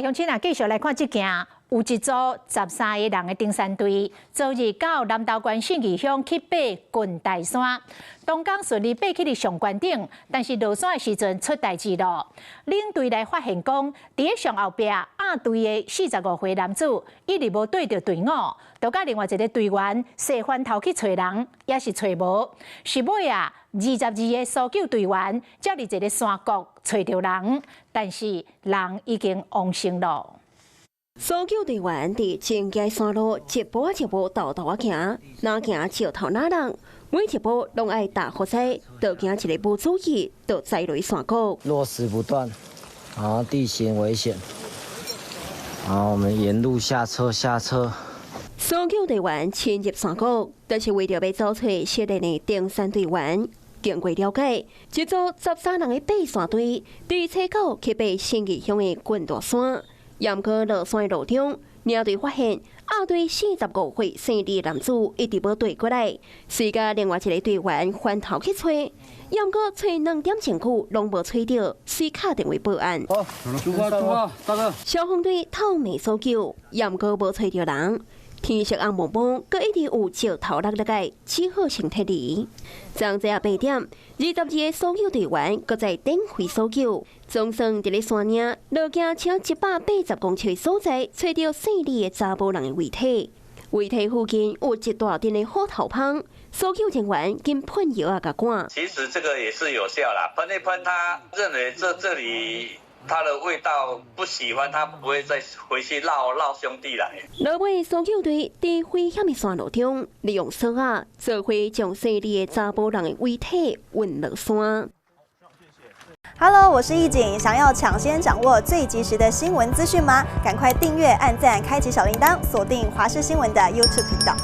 乡亲啊，继续来看这件，有一组13个人的登山队，昨日到南投县信义乡去爬郡大山，当天顺利爬去了上关顶，但是落山的时阵出代志了。领队来发现讲，伫上后壁亚队的45岁男子一直无对着队伍，就甲另外一个队员细翻头去找人，也是找无。是尾啊，22个搜救队员才伫一个山谷找着人，但是人已经亡生了。 搜救队员伫前街山路一步一步倒啊行，哪行照头哪人，每一步拢爱打火灾，就行一个不注意，就栽落山谷。落石不断，然后地形危险，然后我们沿路下车。搜救队员潜入山谷，就是为着要找出失联的登山队员。经过了解，一组13人的爬山队，伫车口去爬信义乡的郡大山。 ям过落山的路中，领队发现亚队45岁生理男子一直无对过来，随甲另外一个队员翻头去找，ям过找2点钟久，拢无找到，随敲电话报案。出发，大哥！消防队透暝搜救，ям过无找到人。 天色暗蒙蒙，佮一直有石头落个，只好先撤离。昨早8点，22个搜救队员佮在展开搜救，总算伫咧山岭路径超180公尺的所在，找到姓李的查甫人的遗体。遗体附近有一大阵的火头喷，搜救人员经喷药啊甲赶。其实这个也是有效啦，喷一喷，他认为这里。 它的味道不喜欢，他不会再回去闹兄弟来。落尾搜救队伫危险的山路中，利用扫把做伙将姓李的查甫人的遗体运落山。Hello， 我是易景，想要抢先掌握最及时的新闻资讯吗？赶快订阅、按赞、开启小铃铛，锁定华视新闻的 YouTube 频道。